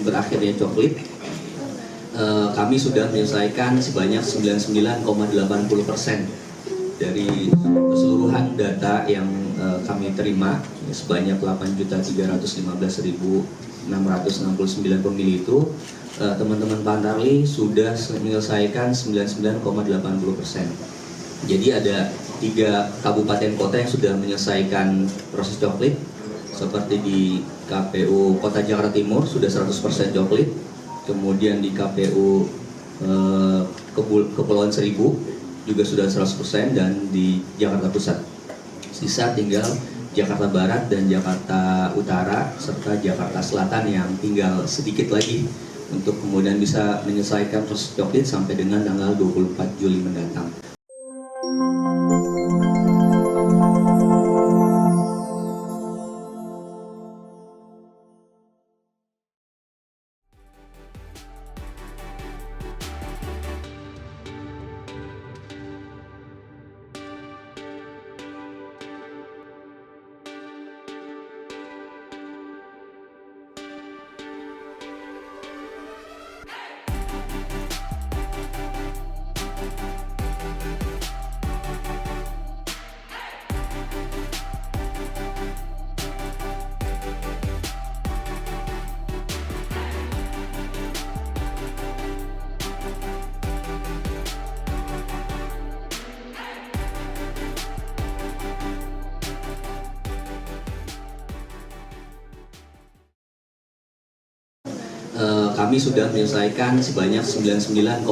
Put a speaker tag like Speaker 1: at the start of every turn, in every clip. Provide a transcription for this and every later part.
Speaker 1: berakhirnya coklit, kami sudah menyelesaikan sebanyak 99,80% dari keseluruhan data yang kami terima, sebanyak 8.315.669 pemilih itu. Teman-teman Pantarli sudah menyelesaikan 99,80%. Jadi ada 3 kabupaten kota yang sudah menyelesaikan proses coklit, seperti di KPU Kota Jakarta Timur sudah 100% coklit, kemudian di KPU Kepulauan Seribu juga sudah 100%, dan di Jakarta Pusat. Sisa tinggal Jakarta Barat dan Jakarta Utara serta Jakarta Selatan yang tinggal sedikit lagi untuk kemudian bisa menyelesaikan proses coklit sampai dengan tanggal 24 Juli mendatang. Kami sudah menyelesaikan sebanyak 99,80%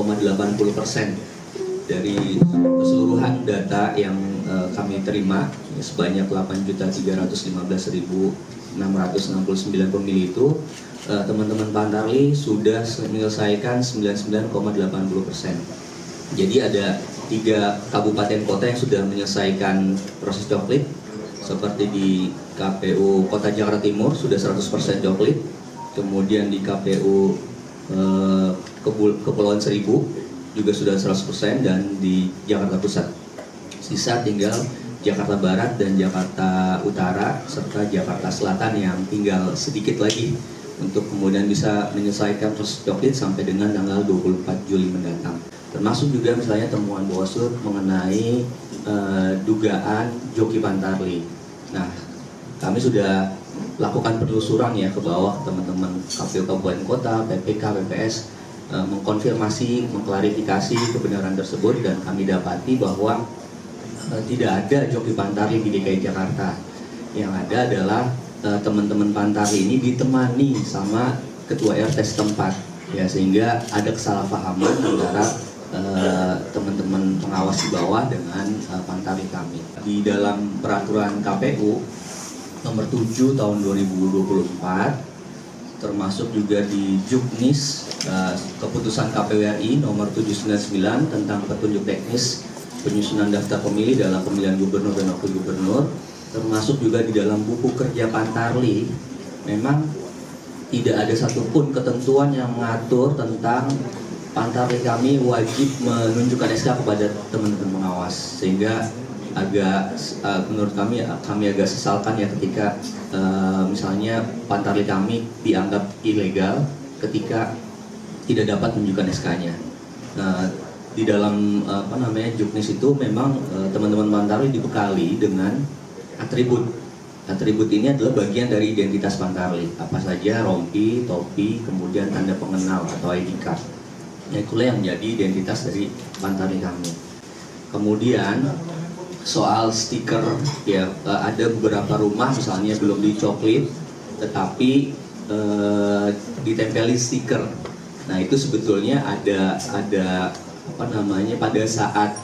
Speaker 1: dari keseluruhan data yang kami terima, sebanyak 8.315.669 pemilih itu. Teman-teman Pantarli sudah menyelesaikan 99,80%. Jadi ada 3 kabupaten kota yang sudah menyelesaikan proses coklit, seperti di KPU Kota Jakarta Timur sudah 100% coklit, kemudian di KPU Kepulauan Seribu juga sudah 100%, dan di Jakarta Pusat. Sisa tinggal Jakarta Barat dan Jakarta Utara serta Jakarta Selatan yang tinggal sedikit lagi untuk kemudian bisa menyelesaikan proses coklit sampai dengan tanggal 24 Juli mendatang. Termasuk juga misalnya temuan Bawaslu mengenai dugaan joki Pantarli. Nah, kami sudah lakukan penelusuran ya ke bawah, teman-teman KPU Kabupaten Kota, PPK, PPS, mengkonfirmasi, mengklarifikasi kebenaran tersebut, dan kami dapati bahwa tidak ada joki Pantarli di DKI Jakarta. Yang ada adalah teman-teman Pantarli ini ditemani sama ketua RT setempat, ya, sehingga ada kesalahpahaman antara teman-teman pengawas di bawah dengan Pantarli kami. Di dalam peraturan KPU nomor 7 tahun 2024, termasuk juga di Juknis keputusan KPU RI nomor 799 tentang petunjuk teknis penyusunan daftar pemilih dalam pemilihan gubernur dan wakil gubernur, termasuk juga di dalam buku kerja Pantarli, memang tidak ada satupun ketentuan yang mengatur tentang Pantarli kami wajib menunjukkan SK kepada teman-teman pengawas, sehingga agak menurut kami agak sesalkan ya ketika misalnya Pantarli kami dianggap ilegal ketika tidak dapat menunjukkan SK-nya. Di dalam Juknis itu memang teman-teman Pantarli dibekali dengan atribut. Atribut ini adalah bagian dari identitas Pantarli, apa saja rompi, topi, kemudian tanda pengenal atau ID card. Itulah yang menjadi identitas dari Pantarli kami. Kemudian soal stiker, ya, ada beberapa rumah misalnya belum dicoklit tetapi ditempeli stiker. Nah, itu sebetulnya ada pada saat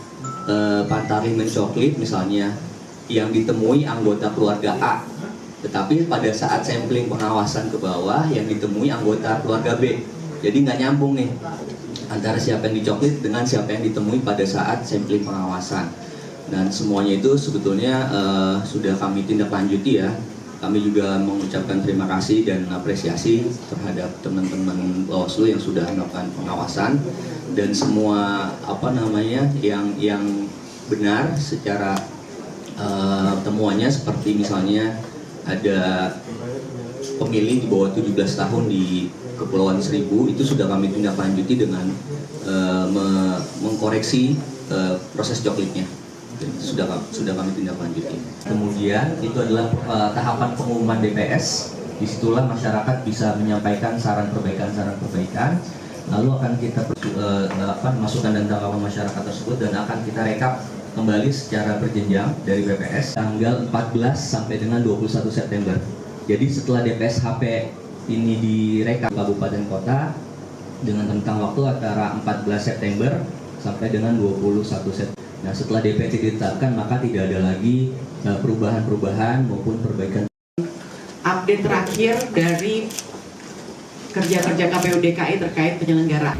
Speaker 1: Pantarli mencoklit misalnya yang ditemui anggota keluarga A, tetapi pada saat sampling pengawasan ke bawah yang ditemui anggota keluarga B. Jadi nggak nyambung nih antara siapa yang dicoklit dengan siapa yang ditemui pada saat sampling pengawasan. Dan semuanya itu sebetulnya sudah kami tindak lanjuti ya. Kami juga mengucapkan terima kasih dan apresiasi terhadap teman-teman Bawaslu yang sudah melakukan pengawasan, dan semua yang benar secara temuannya, seperti misalnya ada pemilih di bawah 17 tahun di Kepulauan Seribu itu sudah kami tindak lanjuti dengan mengkoreksi proses coklitnya. Sudah kami tindak lanjuti. Kemudian itu adalah tahapan pengumuman DPS. Disitulah masyarakat bisa menyampaikan saran perbaikan, lalu akan kita masukkan dan tanggapan masyarakat tersebut dan akan kita rekap kembali secara berjenjang dari BPS tanggal 14 sampai dengan 21 September. Jadi setelah DPS HP ini direkap kabupaten kota dengan rentang waktu antara 14 September sampai dengan 21 September. Nah, setelah DPT ditetapkan maka tidak ada lagi perubahan-perubahan maupun perbaikan.
Speaker 2: Update terakhir dari kerja-kerja KPU DKI terkait penyelenggaraan.